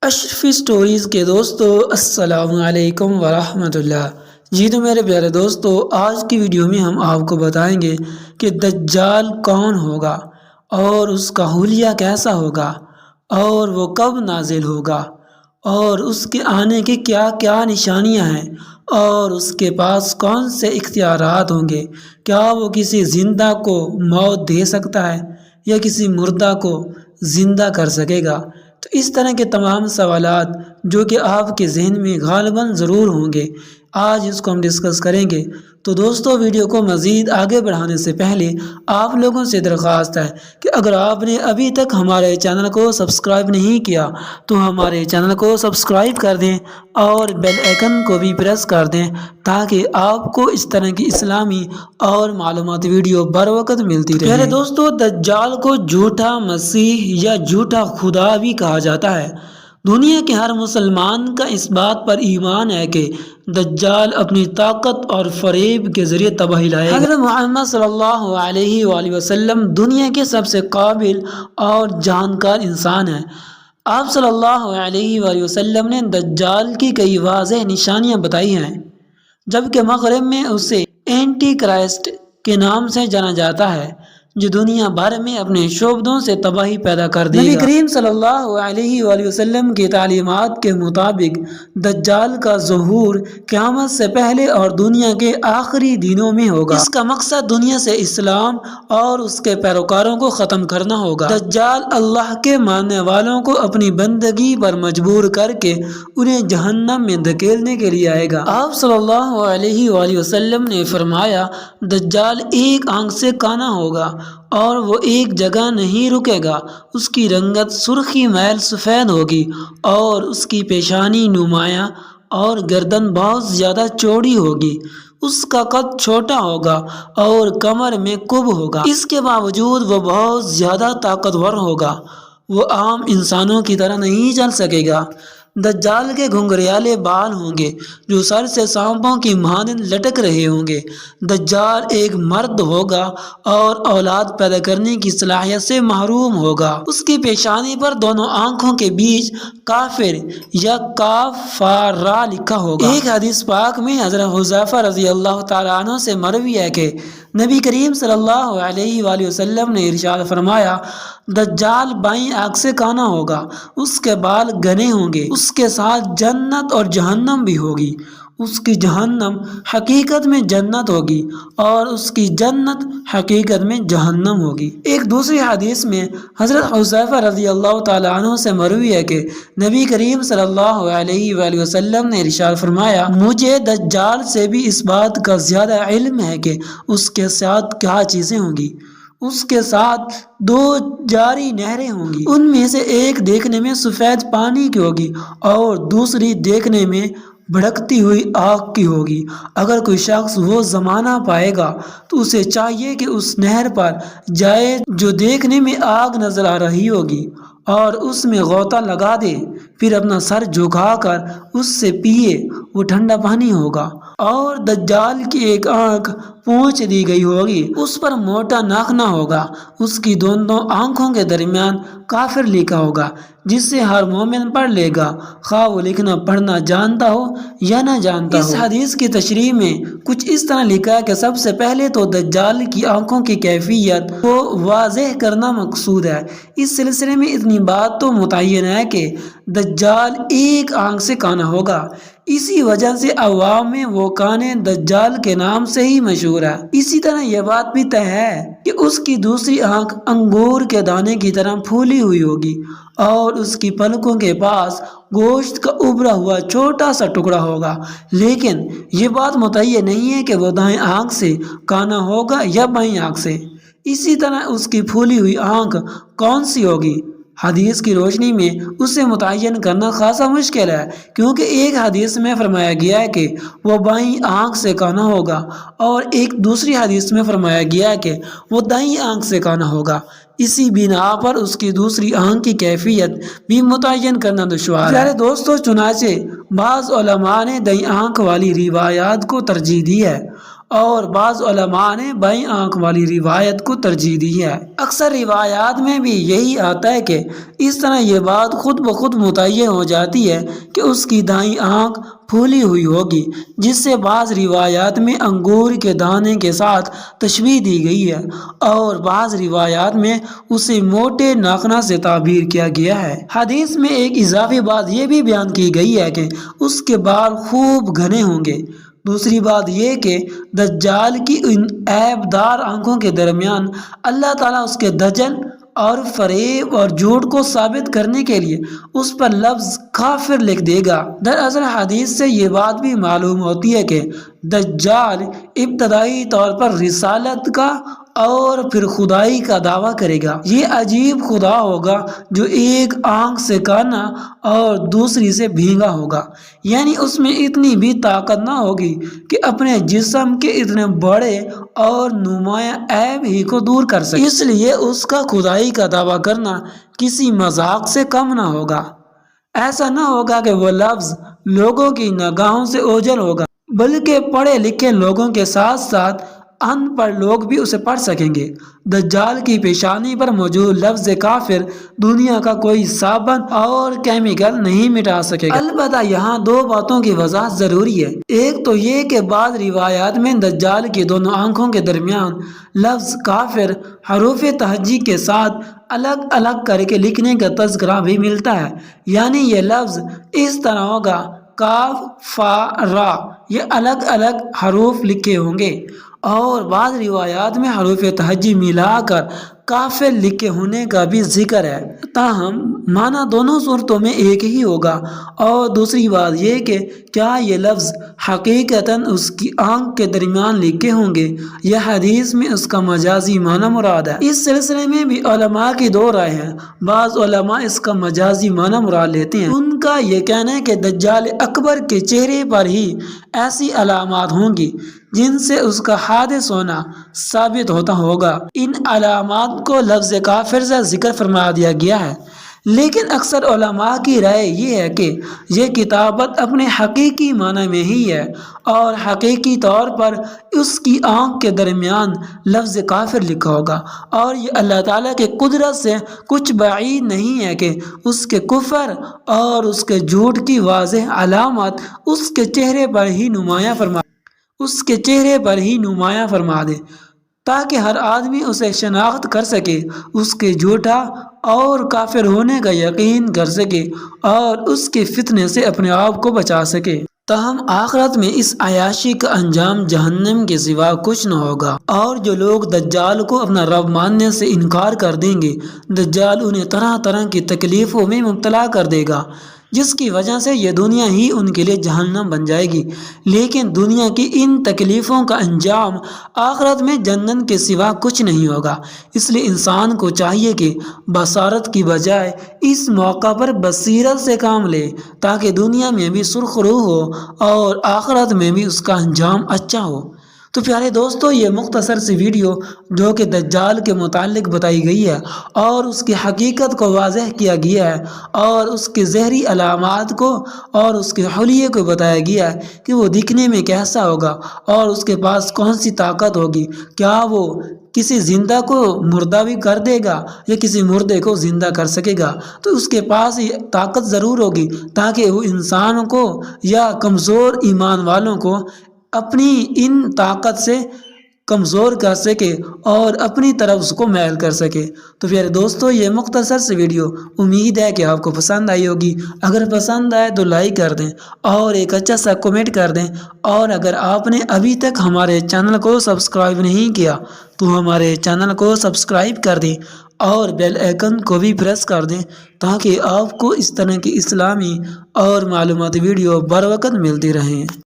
اشرفی stories کے دوستو السلام علیکم ورحمۃ اللہ۔ جی تو میرے پیارے دوستو، آج کی ویڈیو میں ہم آپ کو بتائیں گے کہ دجال کون ہوگا اور اس کا حلیہ کیسا ہوگا اور وہ کب نازل ہوگا اور اس کے آنے کی کیا کیا نشانیاں ہیں اور اس کے پاس کون سے اختیارات ہوں گے۔ کیا وہ کسی زندہ کو موت دے سکتا ہے یا کسی مردہ کو زندہ کر سکے گا؟ تو اس طرح کے تمام سوالات جو کہ آپ کے ذہن میں غالباً ضرور ہوں گے، آج اس کو ہم ڈسکس کریں گے۔ تو دوستو، ویڈیو کو مزید آگے بڑھانے سے پہلے آپ لوگوں سے درخواست ہے کہ اگر آپ نے ابھی تک ہمارے چینل کو سبسکرائب نہیں کیا تو ہمارے چینل کو سبسکرائب کر دیں اور بیل آئیکن کو بھی پریس کر دیں تاکہ آپ کو اس طرح کی اسلامی اور معلوماتی ویڈیو بر وقت ملتی رہے۔ میرے دوستو، دجال کو جھوٹا مسیح یا جھوٹا خدا بھی کہا جاتا ہے۔ دنیا کے ہر مسلمان کا اس بات پر ایمان ہے کہ دجال اپنی طاقت اور فریب کے ذریعے تباہی لائے گا۔ حضرت محمد صلی اللہ علیہ وآلہ وسلم دنیا کے سب سے قابل اور جانکار انسان ہیں۔ آپ صلی اللہ علیہ وآلہ وسلم نے دجال کی کئی واضح نشانیاں بتائی ہیں، جبکہ مغرب میں اسے اینٹی کرائسٹ کے نام سے جانا جاتا ہے، جو دنیا بھر میں اپنے شعبدوں سے تباہی پیدا کر دے گا۔ نبی کریم صلی اللہ علیہ وآلہ وسلم کی تعلیمات کے مطابق دجال کا ظہور قیامت سے پہلے اور دنیا کے آخری دنوں میں ہوگا۔ اس کا مقصد دنیا سے اسلام اور اس کے پیروکاروں کو ختم کرنا ہوگا۔ دجال اللہ کے ماننے والوں کو اپنی بندگی پر مجبور کر کے انہیں جہنم میں دھکیلنے کے لیے آئے گا۔ آپ صلی اللہ علیہ وآلہ وسلم نے فرمایا، دجال ایک آنکھ سے کانا ہوگا اور وہ ایک جگہ نہیں رکے گا۔ اس کی رنگت سرخی میل سفید ہوگی اور اس کی پیشانی نمایاں اور گردن بہت زیادہ چوڑی ہوگی۔ اس کا قد چھوٹا ہوگا اور کمر میں کب ہوگا۔ اس کے باوجود وہ بہت زیادہ طاقتور ہوگا۔ وہ عام انسانوں کی طرح نہیں چل سکے گا۔ دجال کے گھنگریالے بال ہوں گے جو سر سے سانپوں کی مانند لٹک رہے ہوں گے۔ دجال ایک مرد ہوگا اور اولاد پیدا کرنے کی صلاحیت سے محروم ہوگا۔ اس کی پیشانی پر دونوں آنکھوں کے بیچ کافر یا کافارا لکھا ہوگا۔ ایک حدیث پاک میں حضرت حذیفہ رضی اللہ تعالیٰ عنہ سے مروی ہے کہ نبی کریم صلی اللہ علیہ وآلہ وسلم نے ارشاد فرمایا، دجال بائیں آنکھ سے کانا ہوگا، اس کے بال گھنے ہوں گے، اس کے ساتھ جنت اور جہنم بھی ہوگی۔ اس کی جہنم حقیقت میں جنت ہوگی اور اس کی جنت حقیقت میں جہنم ہوگی۔ ایک دوسری حدیث میں حضرت حذیفہ رضی اللہ تعالیٰ عنہ سے مروی ہے کہ نبی کریم صلی اللہ علیہ وآلہ وسلم نے ارشاد فرمایا، مجھے دجال سے بھی اس بات کا زیادہ علم ہے کہ اس کے ساتھ کیا چیزیں ہوں گی۔ اس کے ساتھ دو جاری نہریں ہوں گی، ان میں سے ایک دیکھنے میں سفید پانی کی ہوگی اور دوسری دیکھنے میں بھڑکتی ہوئی آگ کی ہوگی۔ اگر کوئی شخص وہ زمانہ پائے گا تو اسے چاہیے کہ اس نہر پر جائے جو دیکھنے میں آگ نظر آ رہی ہوگی اور اس میں غوطہ لگا دے، پھر اپنا سر جھکا کر اس سے پیے، وہ ٹھنڈا پانی ہوگا۔ اور دجال کی ایک آنکھ پونچھ دی گئی ہوگی، اس پر موٹا ناخنا ہوگا، اس کی دونوں آنکھوں کے درمیان کافر لکھا ہوگا، جس سے ہر مومن پڑھ لے گا، خواہ وہ لکھنا پڑھنا جانتا ہو یا نہ جانتا ہو۔ اس حدیث کی تشریح میں کچھ اس طرح لکھا ہے کہ سب سے پہلے تو دجال کی آنکھوں کی کیفیت کو واضح کرنا مقصود ہے۔ اس سلسلے میں اتنی بات تو متعین ہے کہ دجال ایک آنکھ سے کانا ہوگا، اسی وجہ سے عوام میں وہ کانے دجال کے نام سے ہی مشہور ہے۔ اسی طرح یہ بات بھی طے ہے کہ اس کی دوسری آنکھ انگور کے دانے کی طرح پھولی ہوئی ہوگی اور اس کی پلکوں کے پاس گوشت کا ابھرا ہوا چھوٹا سا ٹکڑا ہوگا، لیکن یہ بات متعین نہیں ہے کہ وہ دائیں آنکھ سے کانا ہوگا یا بائیں آنکھ سے۔ اسی طرح اس کی پھولی ہوئی آنکھ کون سی ہوگی، حدیث کی روشنی میں اسے متعین کرنا خاصا مشکل ہے، کیونکہ ایک حدیث میں فرمایا گیا ہے کہ وہ بائیں آنکھ سے کانا ہوگا اور ایک دوسری حدیث میں فرمایا گیا ہے کہ وہ دائیں آنکھ سے کانا ہوگا۔ اسی بنا پر اس کی دوسری آنکھ کی کیفیت بھی متعین کرنا دشوار ہے۔ پیارے دوستو، چنانچہ بعض علماء نے دائیں آنکھ والی روایات کو ترجیح دی ہے اور بعض علماء نے بائیں آنکھ والی روایت کو ترجیح دی ہے۔ اکثر روایات میں بھی یہی آتا ہے کہ اس طرح یہ بات خود بخود متعین ہو جاتی ہے کہ اس کی دائیں آنکھ پھولی ہوئی ہوگی، جس سے بعض روایات میں انگور کے دانے کے ساتھ تشبیہ دی گئی ہے، اور بعض روایات میں اسے موٹے ناخنہ سے تعبیر کیا گیا ہے۔ حدیث میں ایک اضافی بات یہ بھی بیان کی گئی ہے کہ اس کے بال خوب گھنے ہوں گے۔ دوسری بات یہ کہ دجال کی ان عیب دار آنکھوں کے درمیان اللہ تعالیٰ اس کے دجل اور فریب اور جھوٹ کو ثابت کرنے کے لیے اس پر لفظ کافر لکھ دے گا۔ دراصل حدیث سے یہ بات بھی معلوم ہوتی ہے کہ دجال ابتدائی طور پر رسالت کا اور پھر خدائی کا دعویٰ کرے گا۔ یہ عجیب خدا ہوگا جو ایک آنکھ سے کانا اور دوسری سے بھینگا ہوگا، یعنی اس میں اتنی بھی طاقت نہ ہوگی کہ اپنے جسم کے اتنے بڑے اور نمایاں عیب ہی کو دور کر سکے۔ اس لیے اس کا خدائی کا دعویٰ کرنا کسی مذاق سے کم نہ ہوگا۔ ایسا نہ ہوگا کہ وہ لفظ لوگوں کی نگاہوں سے اوجھل ہوگا، بلکہ پڑھے لکھے لوگوں کے ساتھ ساتھ ان پڑھ لوگ بھی اسے پڑھ سکیں گے۔ دجال کی پیشانی پر موجود لفظ کافر دنیا کا کوئی صابن اور کیمیکل نہیں مٹا سکے گا۔ البتہ یہاں دو باتوں کی وضاحت ضروری ہے۔ ایک تو یہ کہ بعض روایات میں دجال کی دونوں آنکھوں کے درمیان لفظ کافر حروف تہجی کے ساتھ الگ الگ کر کے لکھنے کا تذکرہ بھی ملتا ہے، یعنی یہ لفظ اس طرح ہوگا کاف فا را، یہ الگ الگ حروف لکھے ہوں گے، اور بعض روایات میں حروف تہجی ملا کر کافر لکھے ہونے کا بھی ذکر ہے، تاہم معنی دونوں صورتوں میں ایک ہی ہوگا۔ اور دوسری بات یہ کہ کیا یہ لفظ حقیقتاً اس کی آنکھ کے درمیان لکھے ہوں گے یا حدیث میں اس کا مجازی معنی مراد ہے؟ اس سلسلے میں بھی علماء کی دو رائے ہیں۔ بعض علماء اس کا مجازی معنی مراد لیتے ہیں، ان کا یہ کہنا ہے کہ دجال اکبر کے چہرے پر ہی ایسی علامات ہوں گی جن سے اس کا حادث ہونا ثابت ہوتا ہوگا۔ ان علامات کو لفظ کافر سے ذکر فرما دیا گیا ہے، لیکن اکثر علماء کی رائے یہ ہے کہ یہ کتابت اپنے حقیقی معنی میں ہی ہے، اور حقیقی طور پر اس کی آنکھ کے درمیان لفظ کافر لکھا ہوگا، اور یہ اللہ تعالیٰ کے قدرت سے کچھ بعید نہیں ہے کہ اس کے کفر اور اس کے جھوٹ کی واضح علامات اس کے چہرے پر ہی نمایاں فرما دے تاکہ ہر آدمی اسے شناخت کر سکے، اس کے جھوٹا اور کافر ہونے کا یقین کر سکے اور اس کے فتنے سے اپنے آپ کو بچا سکے۔ تاہم آخرت میں اس عیاشی کا انجام جہنم کے سوا کچھ نہ ہوگا، اور جو لوگ دجال کو اپنا رب ماننے سے انکار کر دیں گے، دجال انہیں طرح طرح کی تکلیفوں میں مبتلا کر دے گا، جس کی وجہ سے یہ دنیا ہی ان کے لیے جہنم بن جائے گی، لیکن دنیا کی ان تکلیفوں کا انجام آخرت میں جنت کے سوا کچھ نہیں ہوگا۔ اس لیے انسان کو چاہیے کہ بصارت کی بجائے اس موقع پر بصیرت سے کام لے، تاکہ دنیا میں بھی سرخ رو ہو اور آخرت میں بھی اس کا انجام اچھا ہو۔ تو پیارے دوستو، یہ مختصر سی ویڈیو جو کہ دجال کے متعلق بتائی گئی ہے اور اس کی حقیقت کو واضح کیا گیا ہے، اور اس کے ظہری علامات کو اور اس کے حلیے کو بتایا گیا ہے کہ وہ دکھنے میں کیسا ہوگا اور اس کے پاس کون سی طاقت ہوگی، کیا وہ کسی زندہ کو مردہ بھی کر دے گا یا کسی مردے کو زندہ کر سکے گا۔ تو اس کے پاس یہ طاقت ضرور ہوگی تاکہ وہ انسان کو یا کمزور ایمان والوں کو اپنی ان طاقت سے کمزور کر سکے اور اپنی طرف اس کو میل کر سکے۔ تو پیارے دوستو، یہ مختصر سی ویڈیو امید ہے کہ آپ کو پسند آئی ہوگی۔ اگر پسند آئے تو لائک کر دیں اور ایک اچھا سا کمنٹ کر دیں، اور اگر آپ نے ابھی تک ہمارے چینل کو سبسکرائب نہیں کیا تو ہمارے چینل کو سبسکرائب کر دیں اور بیل آئیکن کو بھی پریس کر دیں، تاکہ آپ کو اس طرح کی اسلامی اور معلوماتی ویڈیو بر وقت ملتی رہیں۔